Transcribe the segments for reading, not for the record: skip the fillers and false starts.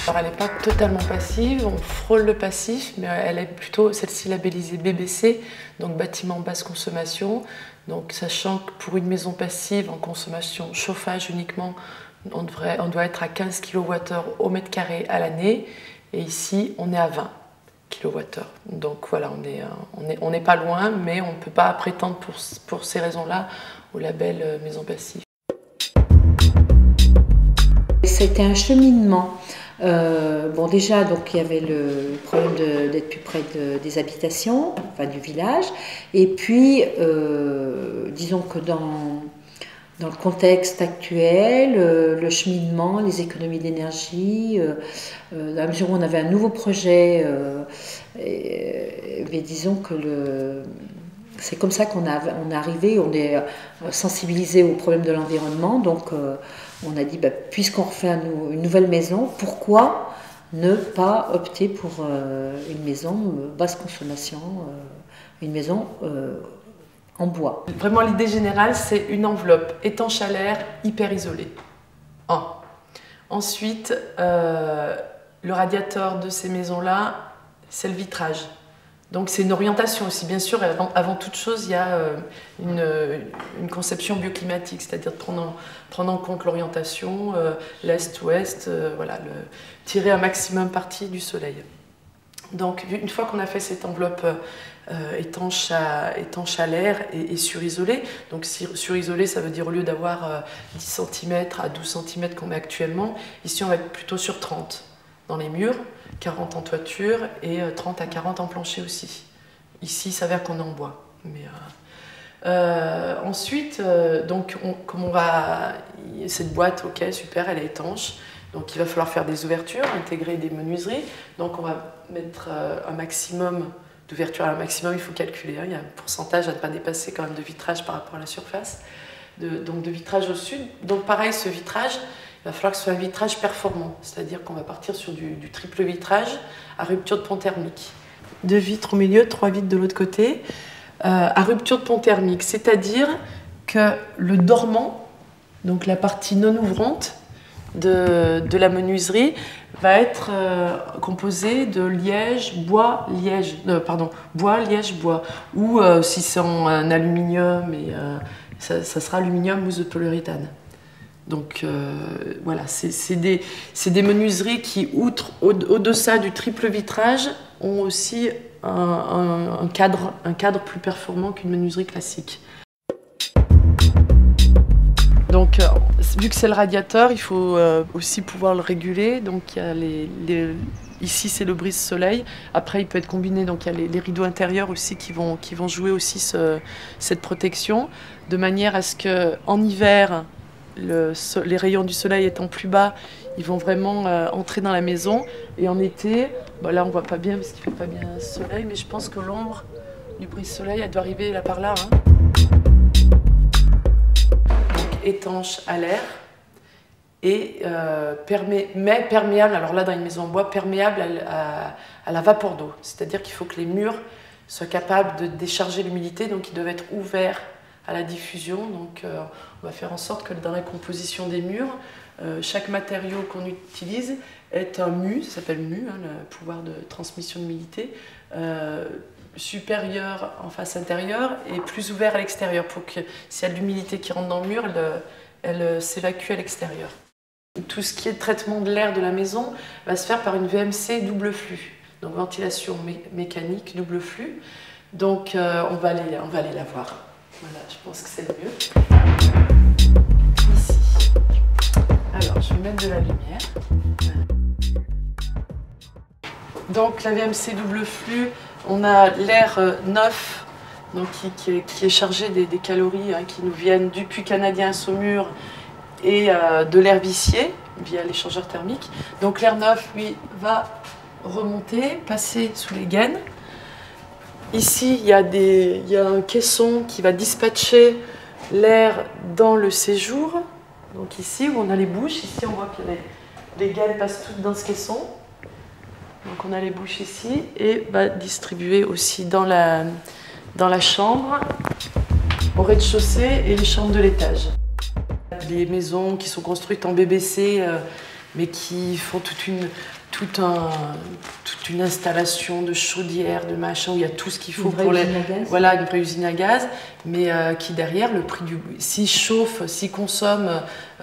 Alors elle n'est pas totalement passive, on frôle le passif, mais elle est plutôt celle-ci labellisée BBC, donc bâtiment basse consommation. Donc sachant que pour une maison passive en consommation chauffage uniquement, on doit être à 15 kWh au mètre carré à l'année, et ici on est à 20 kWh. Donc voilà, on n'est pas loin, mais on ne peut pas prétendre pour ces raisons-là au label maison passive. C'était un cheminement. Bon, déjà, donc, il y avait le problème d'être plus près des habitations, enfin du village. Et puis, disons que dans le contexte actuel, le cheminement, les économies d'énergie, dans la mesure où on avait un nouveau projet, mais disons que c'est comme ça qu'on est arrivé, on est sensibilisé au problème de l'environnement. Donc, on a dit, puisqu'on refait une nouvelle maison, pourquoi ne pas opter pour une maison basse consommation, une maison en bois. Vraiment, l'idée générale, c'est une enveloppe étanche à l'air, hyper isolée. Ensuite, le radiateur de ces maisons-là, c'est le vitrage. Donc c'est une orientation aussi, bien sûr. Avant toute chose, il y a une conception bioclimatique, c'est-à-dire prendre en compte l'orientation, l'est-ouest, voilà, tirer un maximum parti du soleil. Donc une fois qu'on a fait cette enveloppe étanche à l'air et surisolée, donc surisolée, ça veut dire au lieu d'avoir 10 cm à 12 cm qu'on met actuellement, ici on va être plutôt sur 30 dans les murs, 40 en toiture et 30 à 40 en plancher aussi. Ici, il s'avère qu'on est en bois. Mais, ensuite, donc, cette boîte, ok, super, elle est étanche. Donc il va falloir faire des ouvertures, intégrer des menuiseries. Donc on va mettre un maximum d'ouverture. Un maximum, il faut calculer. Il y a un pourcentage à ne pas dépasser quand même de vitrage par rapport à la surface. Donc de vitrage au sud. Donc pareil, ce vitrage, il va falloir que ce soit un vitrage performant, c'est-à-dire qu'on va partir sur du triple vitrage à rupture de pont thermique. 2 vitres au milieu, 3 vitres de l'autre côté, à rupture de pont thermique, c'est-à-dire que le dormant, donc la partie non ouvrante de la menuiserie, va être composé de liège, bois, liège, bois, liège, bois, ou si c'est en un aluminium, ça sera aluminium, mousse de polyuréthane. Donc voilà, c'est des menuiseries qui, au-deçà du triple vitrage, ont aussi un cadre plus performant qu'une menuiserie classique. Donc vu que c'est le radiateur, il faut aussi pouvoir le réguler. Donc il y a ici c'est le brise-soleil. Après il peut être combiné, donc il y a les rideaux intérieurs aussi qui vont jouer aussi cette protection, de manière à ce qu'en hiver, les rayons du soleil étant plus bas, ils vont vraiment entrer dans la maison. Et en été, là on voit pas bien parce qu'il fait pas bien soleil, mais je pense que l'ombre du brise-soleil, elle doit arriver là par là. Donc étanche à l'air et mais perméable, alors là dans une maison en bois, perméable à la vapeur d'eau. C'est-à-dire qu'il faut que les murs soient capables de décharger l'humidité, donc ils doivent être ouverts à la diffusion. Donc on va faire en sorte que dans la composition des murs, chaque matériau qu'on utilise est un mu, ça s'appelle mu, le pouvoir de transmission d'humidité, supérieur en face intérieure et plus ouvert à l'extérieur, pour que s'il y a de l'humidité qui rentre dans le mur, elle s'évacue à l'extérieur. Tout ce qui est traitement de l'air de la maison va se faire par une VMC double flux, donc ventilation mécanique double flux. Donc on va aller la voir. Voilà, je pense que c'est le mieux. Ici. Alors, je vais mettre de la lumière. Donc, la VMC double flux, on a l'air neuf, donc qui est chargé des calories qui nous viennent du puits canadien à Saumur et de l'air vicié via l'échangeur thermique. Donc, l'air neuf, lui, va remonter, passer sous les gaines. Ici, il y a un caisson qui va dispatcher l'air dans le séjour. Donc ici où on a les bouches, ici on voit que les gales passent toutes dans ce caisson. Donc on a les bouches ici et distribuer aussi dans la chambre, au rez-de-chaussée et les chambres de l'étage. Les maisons qui sont construites en BBC mais qui font toute une installation de chaudière, de machin, où il y a tout ce qu'il faut pour les... Voilà, une vraie usine à gaz, mais qui derrière, le prix s'il chauffe, s'il consomme,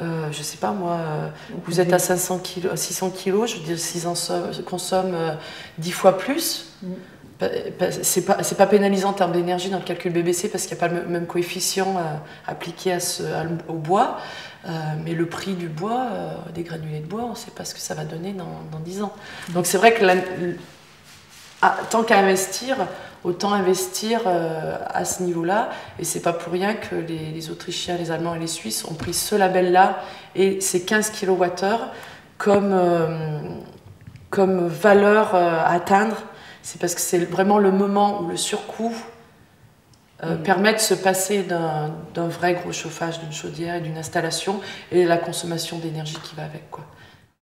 je sais pas moi, vous êtes à 600 kilos, je veux dire, s'ils en consomment 10 fois plus, c'est pas pénalisant en termes d'énergie dans le calcul BBC parce qu'il n'y a pas le même coefficient appliqué au bois. Mais le prix du bois, des granulés de bois, on ne sait pas ce que ça va donner dans 10 ans. Donc c'est vrai que tant qu'à investir, autant investir à ce niveau-là. Et c'est pas pour rien que les Autrichiens, les Allemands et les Suisses ont pris ce label-là et ces 15 kWh comme valeur à atteindre. C'est parce que c'est vraiment le moment où le surcoût permet de se passer d'un vrai gros chauffage, d'une chaudière et d'une installation et la consommation d'énergie qui va avec, quoi.